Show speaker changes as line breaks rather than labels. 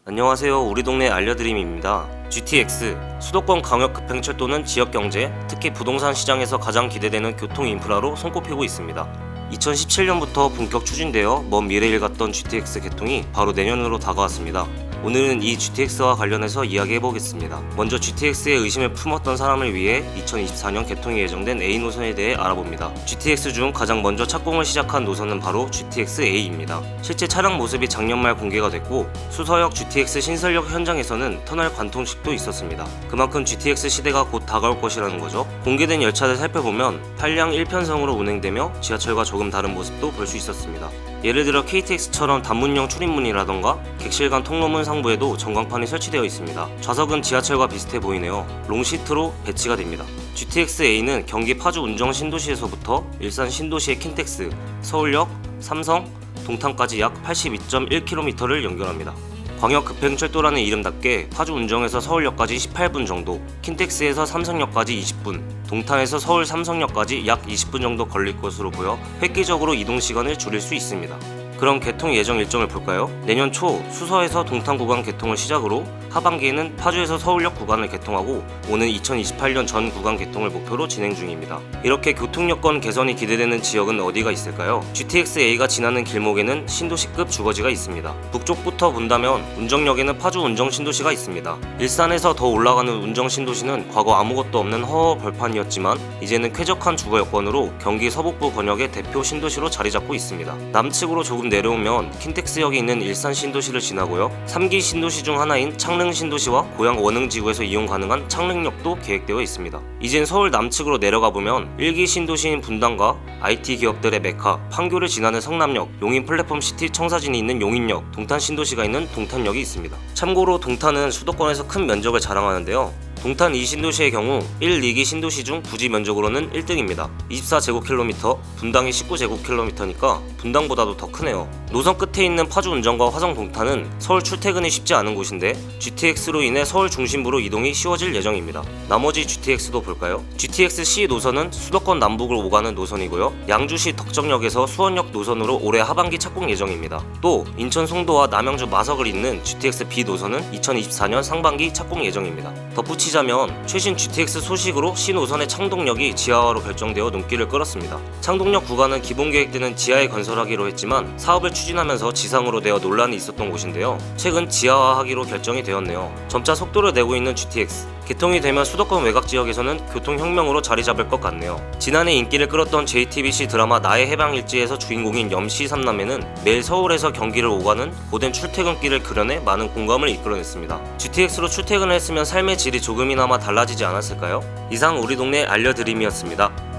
안녕하세요. 우리 동네 알려드림입니다. GTX, 수도권 광역급행철도는 지역경제, 특히 부동산 시장에서 가장 기대되는 교통 인프라로 손꼽히고 있습니다. 2017년부터 본격 추진되어 먼 미래일 같던 GTX 개통이 바로 내년으로 다가왔습니다. 오늘은 이 GTX와 관련해서 이야기해보겠습니다. 먼저 GTX에 의심을 품었던 사람을 위해 2024년 개통이 예정된 A 노선에 대해 알아봅니다. GTX 중 가장 먼저 착공을 시작한 노선은 바로 GTX-A입니다. 실제 차량 모습이 작년 말 공개가 됐고 수서역 GTX 신설역 현장에서는 터널 관통식도 있었습니다. 그만큼 GTX 시대가 곧 다가올 것이라는 거죠. 공개된 열차를 살펴보면 8량 1편성으로 운행되며 지하철과 조금 다른 모습도 볼 수 있었습니다. 예를 들어 KTX처럼 단문형 출입문이라던가 객실 간 통로문 상부에도 전광판이 설치되어 있습니다. 좌석은 지하철과 비슷해 보이네요. 롱시트로 배치가 됩니다. GTX-A는 경기 파주 운정 신도시에서부터 일산 신도시의 킨텍스, 서울역, 삼성, 동탄까지 약 82.1km를 연결합니다. 광역급행철도라는 이름답게 파주 운정에서 서울역까지 18분 정도, 킨텍스에서 삼성역까지 20분, 동탄에서 서울 삼성역까지 약 20분 정도 걸릴 것으로 보여 획기적으로 이동시간을 줄일 수 있습니다. 그럼 개통 예정 일정을 볼까요? 내년 초 수서에서 동탄 구간 개통을 시작으로 하반기에는 파주에서 서울역 구간을 개통하고 오는 2028년 전 구간 개통을 목표로 진행 중입니다. 이렇게 교통 여건 개선이 기대되는 지역은 어디가 있을까요? GTX-A가 지나는 길목에는 신도시급 주거지가 있습니다. 북쪽부터 본다면 운정역에는 파주 운정 신도시가 있습니다. 일산에서 더 올라가는 운정 신도시는 과거 아무것도 없는 허허 벌판이었지만 이제는 쾌적한 주거 여건으로 경기 서북부 권역의 대표 신도시로 자리 잡고 있습니다. 남측으로 조금 내려오면 킨텍스역이 있는 일산 신도시를 지나고요. 3기 신도시 중 하나인 창릉 신도시와 고양 원흥지구에서 이용 가능한 창릉역도 계획되어 있습니다. 이젠 서울 남측으로 내려가 보면 1기 신도시인 분당과 IT 기업들의 메카 판교를 지나는 성남역, 용인 플랫폼 시티 청사진이 있는 용인역, 동탄 신도시가 있는 동탄역이 있습니다. 참고로 동탄은 수도권에서 큰 면적을 자랑하는데요. 동탄 2신도시의 경우 1, 2기 신도시 중 부지 면적으로는 1등입니다. 24제곱킬로미터, 분당이 19제곱킬로미터니까 분당보다도 더 크네요. 노선 끝에 있는 파주 운정과 화성 동탄은 서울 출퇴근이 쉽지 않은 곳인데 GTX로 인해 서울 중심부로 이동이 쉬워질 예정입니다. 나머지 GTX도 볼까요? GTX-C 노선은 수도권 남북을 오가는 노선이고요. 양주시 덕정역에서 수원역 노선으로 올해 하반기 착공 예정입니다. 또 인천 송도와 남양주 마석을 잇는 GTX-B 노선은 2024년 상반기 착공 예정입니다. 덧붙이자면 최신 GTX 소식으로 C 노선의 창동역이 지하화로 결정되어 눈길을 끌었습니다. 창동역 구간은 기본 계획대는 지하에 건설하기로 했지만 사업을 추진하면서 지상으로 되어 논란이 있었던 곳인데요. 최근 지하화하기로 결정이 되었네요. 점차 속도를 내고 있는 GTX. 개통이 되면 수도권 외곽 지역에서는 교통혁명으로 자리 잡을 것 같네요. 지난해 인기를 끌었던 JTBC 드라마 나의 해방일지에서 주인공인 염씨 삼남매는 매일 서울에서 경기를 오가는 고된 출퇴근길을 그려내 많은 공감을 이끌어냈습니다. GTX로 출퇴근을 했으면 삶의 질이 조금이나마 달라지지 않았을까요? 이상 우리 동네 알려드림이었습니다.